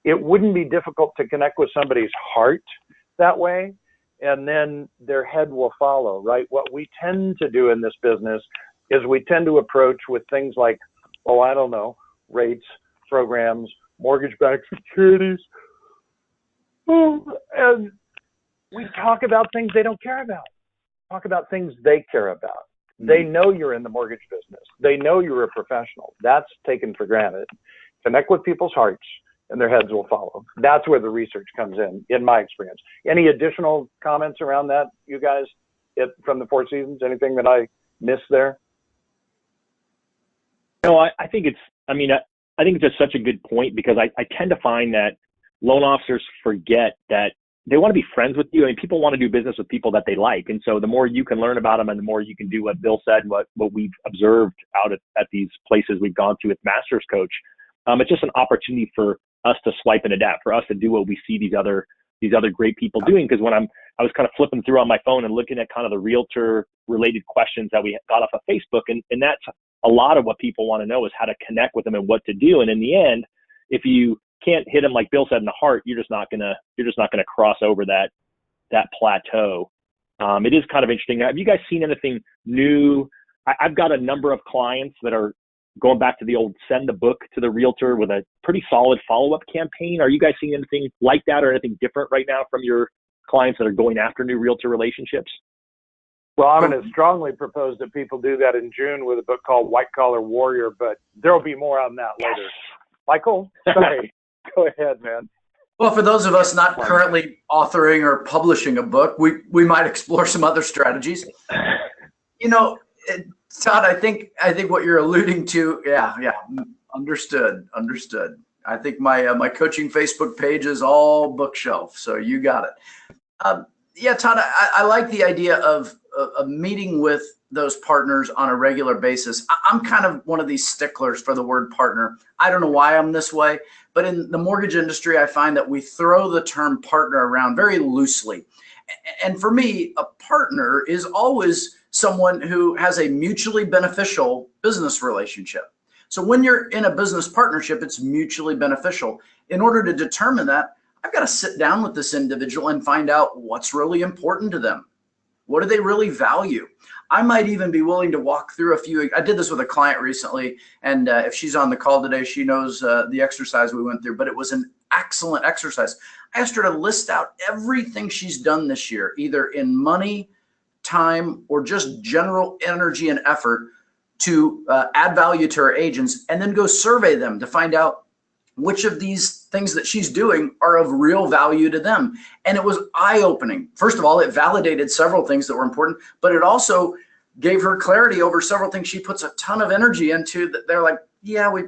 It wouldn't be difficult to connect with somebody's heart that way, and then their head will follow, right? What we tend to do in this business is we tend to approach with things like, rates, programs, mortgage-backed securities, and we talk about things they don't care about. Talk about things they care about. They know you're in the mortgage business. They know you're a professional. That's taken for granted. Connect with people's hearts, and their heads will follow. That's where the research comes in my experience. Any additional comments around that, you guys, from the Four Seasons? Anything that I missed there? No, I think I think it's just such a good point, because I tend to find that loan officers forget that they want to be friends with you. I mean, people want to do business with people that they like. And so the more you can learn about them, and the more you can do what Bill said, what we've observed out at these places we've gone to with Masters Coach, it's just an opportunity for us to swipe and adapt, for us to do what we see these other great people doing. Because when I was kind of flipping through on my phone and looking at kind of the realtor related questions that we got off of Facebook, and that's a lot of what people want to know, is how to connect with them and what to do. And in the end, if you can't hit them, like Bill said, in the heart, you're just not gonna cross over that plateau. It is kind of interesting. Have you guys seen anything new? I've got a number of clients that are going back to the old send the book to the realtor with a pretty solid follow-up campaign. Are you guys seeing anything like that, or anything different right now from your clients that are going after new realtor relationships? Well, I'm going to strongly propose that people do that in June with a book called White Collar Warrior, but there will be more on that later. Michael, sorry. Go ahead, man. Well, for those of us not currently authoring or publishing a book, we might explore some other strategies. Todd, I think what you're alluding to, yeah, understood. I think my coaching Facebook page is all bookshelf, so you got it. Yeah, Todd, I like the idea of meeting with those partners on a regular basis. I'm kind of one of these sticklers for the word partner. I don't know why I'm this way, but in the mortgage industry, I find that we throw the term partner around very loosely. And for me, a partner is always someone who has a mutually beneficial business relationship. So when you're in a business partnership, it's mutually beneficial. In order to determine that, I've got to sit down with this individual and find out what's really important to them. What do they really value? I might even be willing to walk through a few. I did this with a client recently, and if she's on the call today, she knows the exercise we went through, but it was an excellent exercise. I asked her to list out everything she's done this year, either in money, time, or just general energy and effort to add value to her agents, and then go survey them to find out which of these things that she's doing are of real value to them. And it was eye-opening. First of all, it validated several things that were important, but it also gave her clarity over several things she puts a ton of energy into, that they're like, yeah, we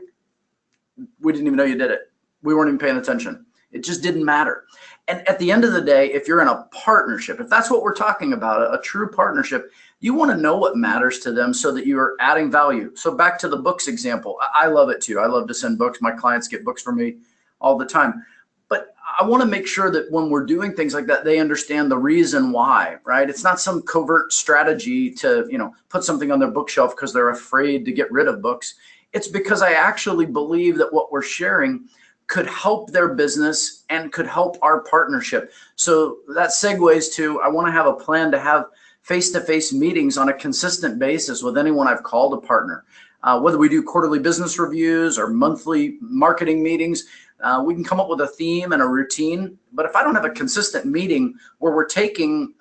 didn't even know you did it. We weren't even paying attention. It just didn't matter. And at the end of the day, if you're in a partnership, if that's what we're talking about, a true partnership, you want to know what matters to them so that you are adding value. So back to the books example, I love it too. I love to send books. My clients get books from me all the time. But I want to make sure that when we're doing things like that, they understand the reason why, right? It's not some covert strategy to, put something on their bookshelf because they're afraid to get rid of books. It's because I actually believe that what we're sharing could help their business and could help our partnership. So that segues to, I want to have a plan to have face-to-face meetings on a consistent basis with anyone I've called a partner. Whether we do quarterly business reviews or monthly marketing meetings, we can come up with a theme and a routine. But if I don't have a consistent meeting where we're taking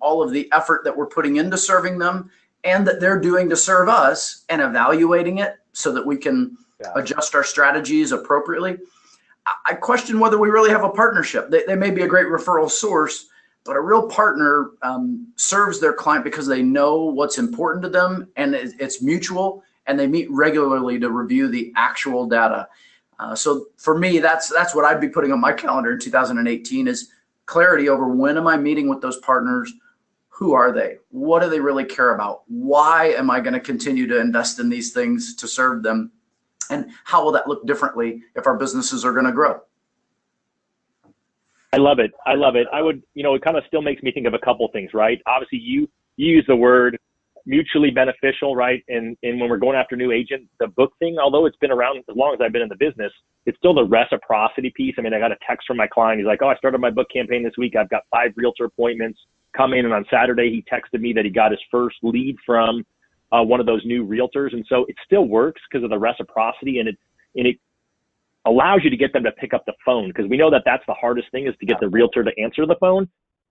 all of the effort that we're putting into serving them and that they're doing to serve us and evaluating it so that we can adjust our strategies appropriately, I question whether we really have a partnership. They may be a great referral source, but a real partner serves their client because they know what's important to them and it's mutual, and they meet regularly to review the actual data. So for me, that's what I'd be putting on my calendar in 2018 is clarity over when am I meeting with those partners? Who are they? What do they really care about? Why am I going to continue to invest in these things to serve them? And how will that look differently if our businesses are going to grow? I love it. I would, it kind of still makes me think of a couple things, right? Obviously, you use the word mutually beneficial, right? And when we're going after new agent, the book thing, although it's been around as long as I've been in the business, it's still the reciprocity piece. I mean, I got a text from my client. He's like, I started my book campaign this week. I've got 5 realtor appointments coming. And on Saturday, he texted me that he got his first lead from one of those new realtors. And so it still works because of the reciprocity, and it allows you to get them to pick up the phone, because we know that that's the hardest thing, is to get the realtor to answer the phone.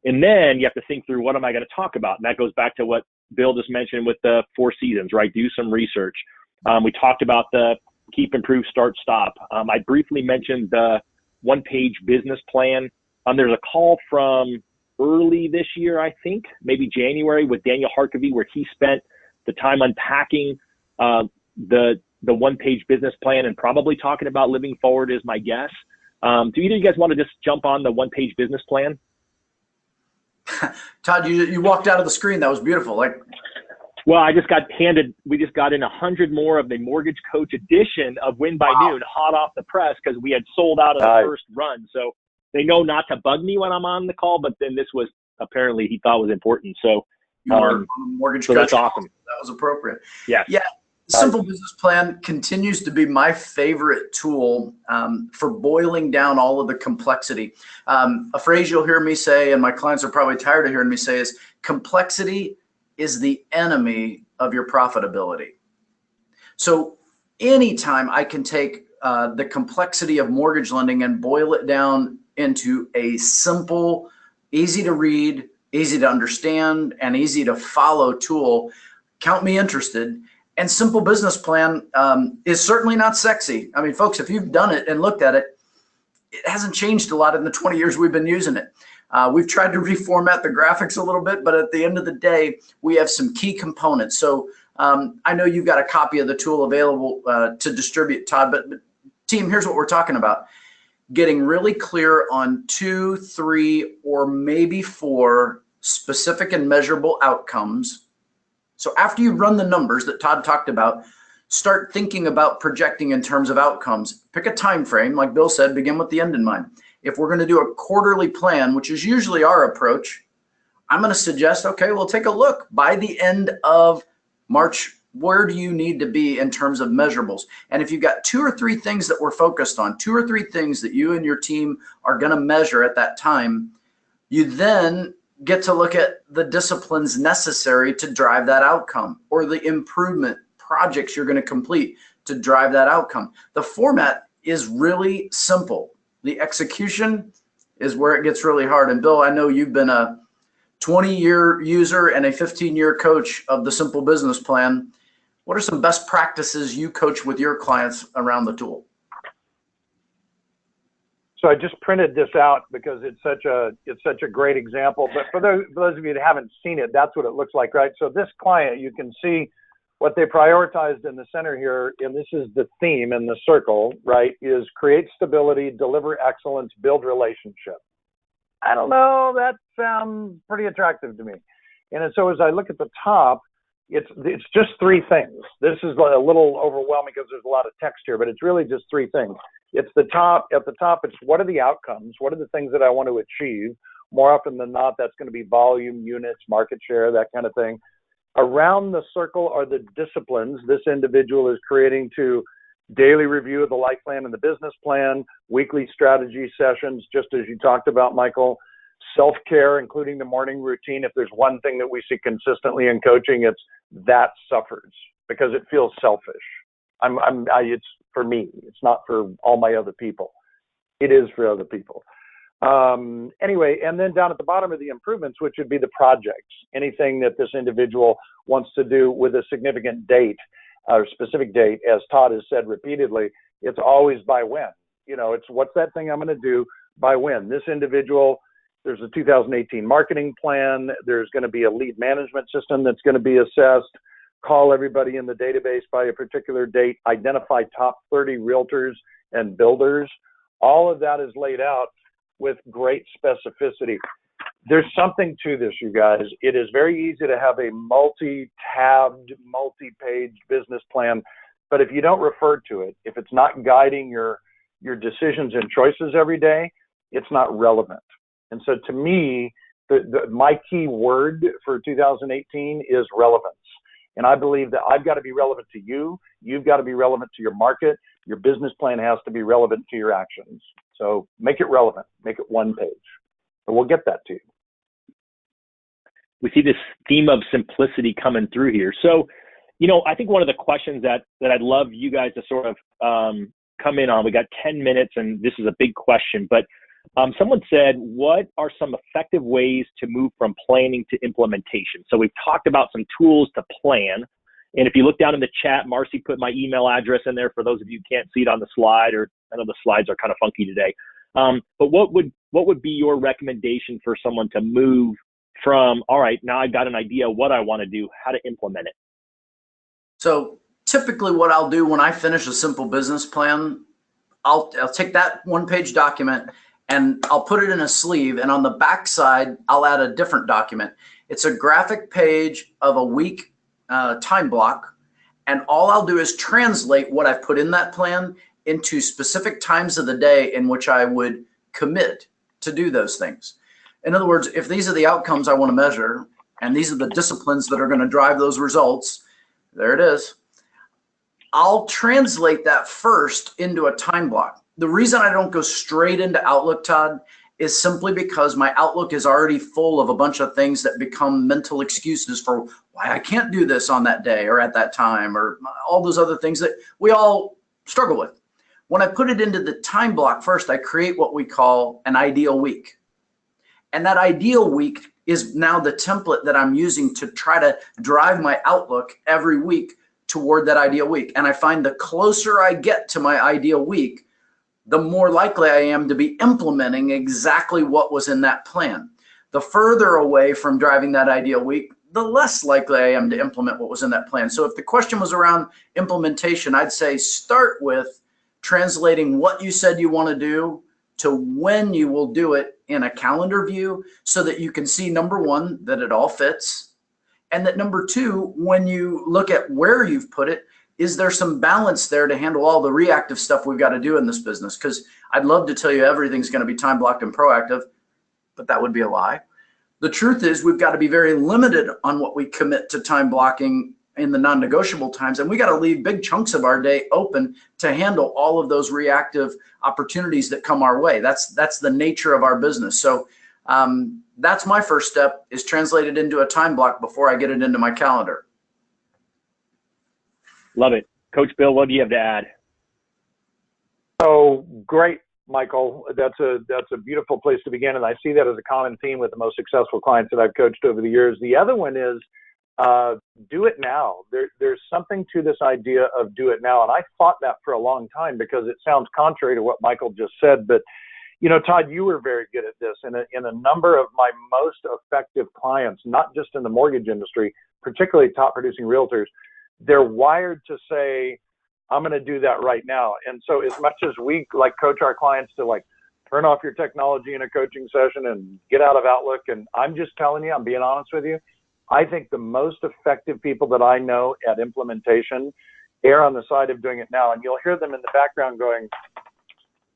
And then you have to think through, what am I going to talk about? And that goes back to what Bill just mentioned with the 4 seasons, right? Do some research. We talked about the keep, improve, start, stop. I briefly mentioned the 1-page business plan. There's a call from early this year, I think, maybe January, with Daniel Harkavy, where he spent the time unpacking the the one-page business plan and probably talking about living forward is my guess. Do either of you guys want to just jump on the one-page business plan? Todd, you walked out of the screen. That was beautiful. Well, we just got in 100 more of the Mortgage Coach edition of Win by Noon, hot off the press, because we had sold out of the first run. So they know not to bug me when I'm on the call, but then this was apparently he thought was important. So, Mortgage Coach, that's awesome. That was appropriate. Yeah. Simple Business Plan continues to be my favorite tool for boiling down all of the complexity. A phrase you'll hear me say, and my clients are probably tired of hearing me say, is complexity is the enemy of your profitability. So anytime I can take the complexity of mortgage lending and boil it down into a simple, easy to read, easy to understand, and easy to follow tool, count me interested. And Simple Business Plan is certainly not sexy. I mean, folks, if you've done it and looked at it, it hasn't changed a lot in the 20 years we've been using it. We've tried to reformat the graphics a little bit, but at the end of the day, we have some key components. So I know you've got a copy of the tool available to distribute, Todd, but team, here's what we're talking about. Getting really clear on 2, 3, or maybe 4 specific and measurable outcomes. So after you run the numbers that Todd talked about, start thinking about projecting in terms of outcomes. Pick a time frame, like Bill said, begin with the end in mind. If we're going to do a quarterly plan, which is usually our approach, I'm going to suggest, okay, we'll take a look. By the end of March, where do you need to be in terms of measurables? And if you've got 2 or 3 things that we're focused on, 2 or 3 things that you and your team are going to measure at that time, you then get to look at the disciplines necessary to drive that outcome, or the improvement projects you're going to complete to drive that outcome. The format is really simple. The execution is where it gets really hard. And Bill, I know you've been a 20-year user and a 15-year coach of the Simple Business Plan. What are some best practices you coach with your clients around the tool? So I just printed this out because it's such a great example. But for those of you that haven't seen it, that's what it looks like, right? So this client, you can see what they prioritized in the center here, and this is the theme in the circle, right, is create stability, deliver excellence, build relationship. I don't know, that sounds pretty attractive to me. And so as I look at the top, it's just 3 things. This is a little overwhelming because there's a lot of text here, but it's really just 3 things. It's at the top, it's what are the outcomes? What are the things that I want to achieve? More often than not, that's going to be volume, units, market share, that kind of thing. Around the circle are the disciplines this individual is creating to daily review of the life plan and the business plan, weekly strategy sessions, just as you talked about, Michael, self-care, including the morning routine. If there's one thing that we see consistently in coaching, it's that suffers because it feels selfish. It's for me. It's not for all my other people. It is for other people. Anyway, and then down at the bottom are the improvements, which would be the projects. Anything that this individual wants to do with a significant date or specific date, as Todd has said repeatedly, it's always by when. You know, it's what's that thing I'm going to do by when. This individual, there's a 2018 marketing plan. There's going to be a lead management system that's going to be assessed. Call everybody in the database by a particular date, identify top 30 realtors and builders. All of that is laid out with great specificity. There's something to this, you guys. It is very easy to have a multi-tabbed, multi-page business plan, but if you don't refer to it, if it's not guiding your decisions and choices every day, it's not relevant. And so to me, my key word for 2018 is relevance. And I believe that I've got to be relevant to you. You've got to be relevant to your market. Your business plan has to be relevant to your actions. So make it relevant. Make it one page. And we'll get that to you. We see this theme of simplicity coming through here. So, you know, I think one of the questions that I'd love you guys to sort of come in on, we got 10 minutes and this is a big question, but someone said, what are some effective ways to move from planning to implementation? So we've talked about some tools to plan. And if you look down in the chat, Marcy put my email address in there for those of you who can't see it on the slide, or I know the slides are kind of funky today. But what would be your recommendation for someone to move from, all right, now I've got an idea what I want to do, how to implement it? So typically what I'll do when I finish a simple business plan, I'll take that one-page document and I'll put it in a sleeve, and on the back side, I'll add a different document. It's a graphic page of a week time block, and all I'll do is translate what I've put in that plan into specific times of the day in which I would commit to do those things. In other words, if these are the outcomes I want to measure, and these are the disciplines that are going to drive those results, there it is. I'll translate that first into a time block. The reason I don't go straight into Outlook, Todd, is simply because my Outlook is already full of a bunch of things that become mental excuses for why I can't do this on that day or at that time, or all those other things that we all struggle with. When I put it into the time block first, I create what we call an ideal week. And that ideal week is now the template that I'm using to try to drive my Outlook every week toward that ideal week. And I find the closer I get to my ideal week, the more likely I am to be implementing exactly what was in that plan. The further away from driving that ideal week, the less likely I am to implement what was in that plan. So if the question was around implementation, I'd say start with translating what you said you want to do to when you will do it in a calendar view, so that you can see, number one, that it all fits. And that number two, when you look at where you've put it, is there some balance there to handle all the reactive stuff we've got to do in this business? Because I'd love to tell you everything's going to be time blocked and proactive, but that would be a lie. The truth is we've got to be very limited on what we commit to time blocking in the non-negotiable times. And we got to leave big chunks of our day open to handle all of those reactive opportunities that come our way. That's the nature of our business. So that's my first step, is translate it into a time block before I get it into my calendar. Love it. Coach Bill, what do you have to add? Oh, great, Michael. That's a beautiful place to begin. And I see that as a common theme with the most successful clients that I've coached over the years. The other one is do it now. There's something to this idea of do it now. And I fought that for a long time because it sounds contrary to what Michael just said. But, you know, Todd, you were very good at this. In a number of my most effective clients, not just in the mortgage industry, particularly top producing realtors, they're wired to say, I'm going to do that right now. And so as much as we like coach our clients to like turn off your technology in a coaching session and get out of Outlook, and I'm just telling you, I'm being honest with you, I think the most effective people that I know at implementation err on the side of doing it now. And you'll hear them in the background going,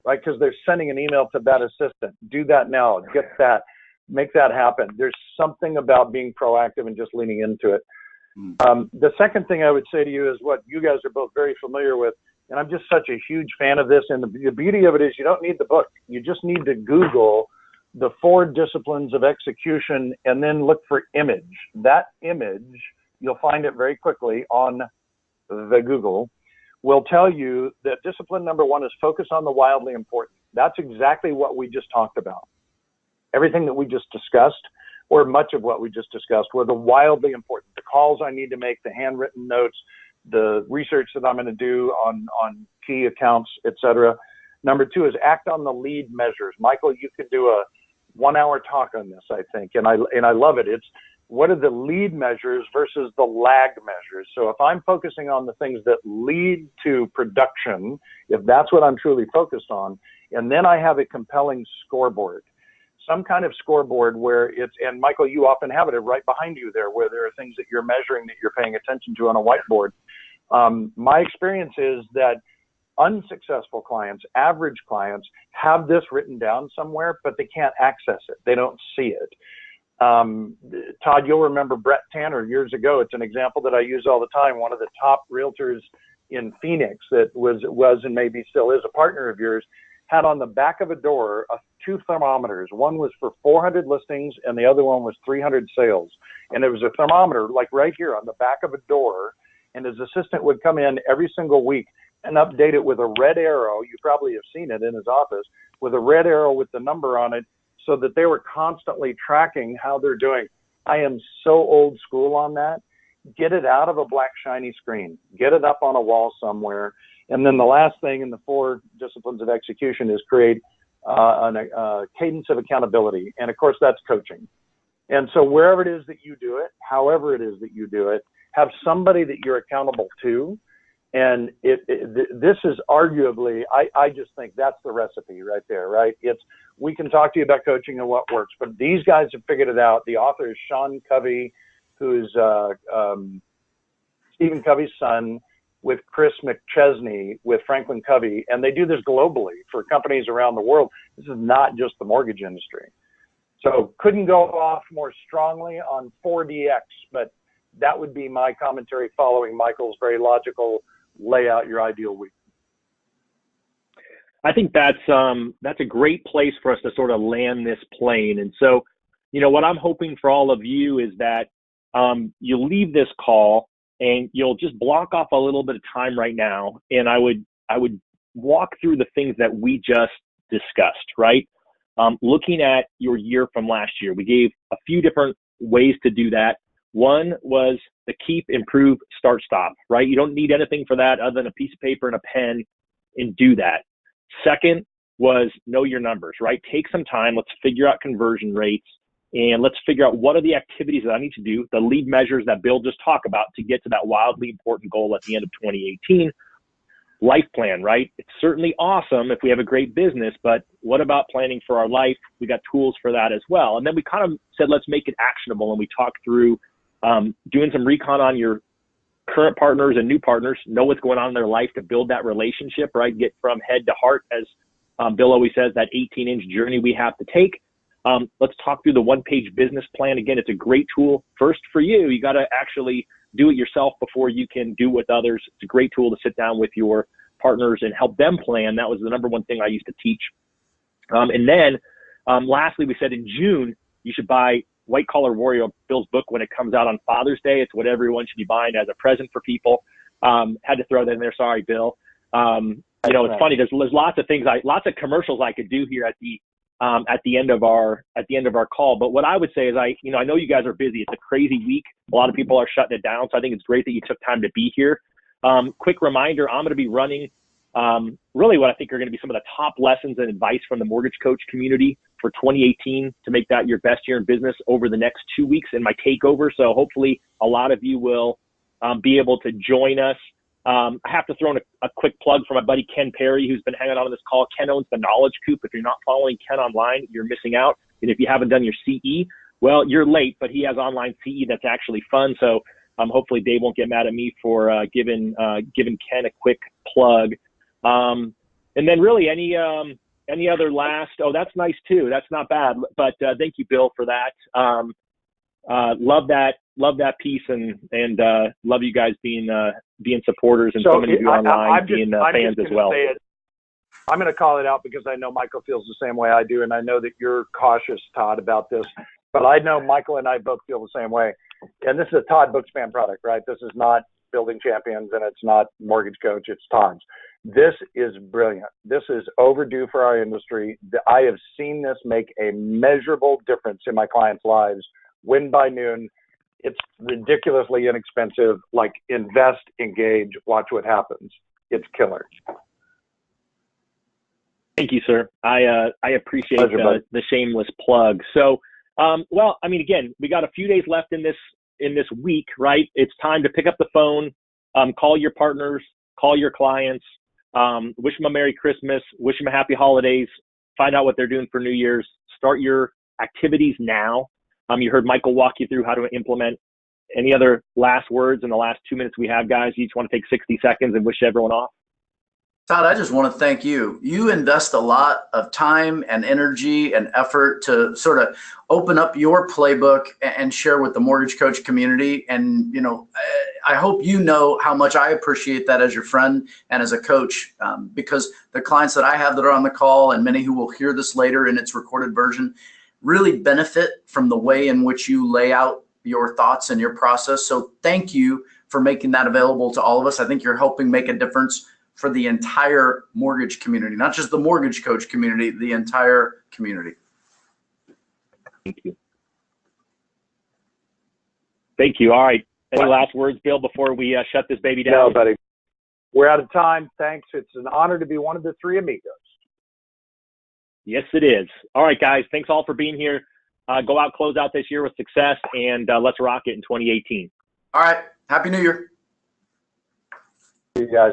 right, because they're sending an email to that assistant, do that now, get that, make that happen. There's something about being proactive and just leaning into it. The second thing I would say to you is what you guys are both very familiar with, and I'm just such a huge fan of this. And the beauty of it is you don't need the book. You just need to Google the 4 disciplines of execution and then look for image. That image, you'll find it very quickly on the Google, will tell you that discipline number 1 is focus on the wildly important. That's exactly what we just talked about. Everything that we just discussed, or much of what we just discussed, were the wildly important. The calls I need to make, the handwritten notes, the research that I'm going to do on key accounts, et cetera. Number 2 is act on the lead measures. Michael, you could do a 1-hour talk on this, I think, and I love it. It's what are the lead measures versus the lag measures. So if I'm focusing on the things that lead to production, if that's what I'm truly focused on, and then I have a compelling scoreboard, some kind of scoreboard where it's, and Michael, you often have it right behind you there, where there are things that you're measuring that you're paying attention to on a whiteboard. My experience is that unsuccessful clients, average clients, have this written down somewhere, but they can't access it. They don't see it. Todd, you'll remember Brett Tanner years ago. It's an example that I use all the time. One of the top realtors in Phoenix that was and maybe still is a partner of yours, had on the back of a door 2 thermometers. One was for 400 listings and the other one was 300 sales. And there was a thermometer like right here on the back of a door. And his assistant would come in every single week and update it with a red arrow. You probably have seen it in his office with a red arrow with the number on it, so that they were constantly tracking how they're doing. I am so old school on that. Get it out of a black shiny screen. Get it up on a wall somewhere. And then the last thing in the 4 disciplines of execution is create a cadence of accountability. And of course, that's coaching. And so wherever it is that you do it, however it is that you do it, have somebody that you're accountable to. And this is arguably, I just think that's the recipe right there, right? We can talk to you about coaching and what works, but these guys have figured it out. The author is Sean Covey, who's Stephen Covey's son, with Chris McChesney with Franklin Covey, and they do this globally for companies around the world. This is not just the mortgage industry. So couldn't go off more strongly on 4DX, but that would be my commentary following Michael's very logical lay out your ideal week. I think that's a great place for us to sort of land this plane. And so, what I'm hoping for all of you is that you'll leave this call and you'll just block off a little bit of time right now. And I would walk through the things that we just discussed, right? Looking at your year from last year, we gave a few different ways to do that. One was the keep, improve, start, stop, right? You don't need anything for that other than a piece of paper and a pen and do that. Second was know your numbers, right? Take some time. Let's figure out conversion rates and let's figure out what are the activities that I need to do, the lead measures that Bill just talked about to get to that wildly important goal at the end of 2018. Life plan, right? It's certainly awesome if we have a great business, but what about planning for our life? We got tools for that as well. And then we kind of said, let's make it actionable. And we talked through doing some recon on your current partners and new partners, know what's going on in their life to build that relationship, right? Get from head to heart, as Bill always says, that 18-inch journey we have to take. Let's talk through the one-page business plan. Again, it's a great tool. First for you, you got to actually do it yourself before you can do it with others. It's a great tool to sit down with your partners and help them plan. That was the number one thing I used to teach. And then lastly, we said in June, you should buy White Collar Warrior, Bill's book, when it comes out on Father's Day. It's what everyone should be buying as a present for people. Had to throw that in there. Sorry, Bill. It's funny. There's lots of things, lots of commercials I could do here at the end of our call. But what I would say is I know you guys are busy. It's a crazy week. A lot of people are shutting it down. So I think it's great that you took time to be here. Quick reminder, I'm going to be running really what I think are going to be some of the top lessons and advice from the mortgage coach community for 2018 to make that your best year in business over the next 2 weeks in my takeover. So hopefully a lot of you will be able to join us. I have to throw in a quick plug for my buddy Ken Perry, who's been hanging on this call. Ken owns the Knowledge Coop. If you're not following Ken online, you're missing out. And if you haven't done your CE, well, you're late, but he has online CE that's actually fun. So hopefully Dave won't get mad at me for giving Ken a quick plug. And then really any other last, that's nice too. That's not bad. But thank you, Bill, for that. Love that piece and love you guys being supporters and so many of you online being fans as well. I'm going to call it out because I know Michael feels the same way I do, and I know that you're cautious, Todd, about this. But I know Michael and I both feel the same way. And this is a Todd Bookspan product, right? This is not Building Champions, and it's not Mortgage Coach. It's Todd's. This is brilliant. This is overdue for our industry. I have seen this make a measurable difference in my clients' lives. Win by noon. It's ridiculously inexpensive. Like, invest, engage, watch what happens. It's killer. Thank you, sir. I appreciate the shameless plug. So, again, we got a few days left in this week, right? It's time to pick up the phone, call your partners, call your clients, wish them a Merry Christmas, wish them a Happy Holidays, find out what they're doing for New Year's, start your activities now. You heard Michael walk you through how to implement. Any other last words in the last 2 minutes we have, guys? You each want to take 60 seconds and wish everyone off? Todd, I just want to thank you. You invest a lot of time and energy and effort to sort of open up your playbook and share with the mortgage coach community. And, I hope you know how much I appreciate that as your friend and as a coach, because the clients that I have that are on the call and many who will hear this later in its recorded version really benefit from the way in which you lay out your thoughts and your process. So thank you for making that available to all of us. I think you're helping make a difference for the entire mortgage community, not just the mortgage coach community, the entire community. Thank you. Thank you. All right. Any last words, Bill, before we shut this baby down? No, buddy. We're out of time. Thanks. It's an honor to be one of the three amigos. Yes, it is. All right, guys. Thanks all for being here. Go out, close out this year with success, and let's rock it in 2018. All right. Happy New Year. See you guys.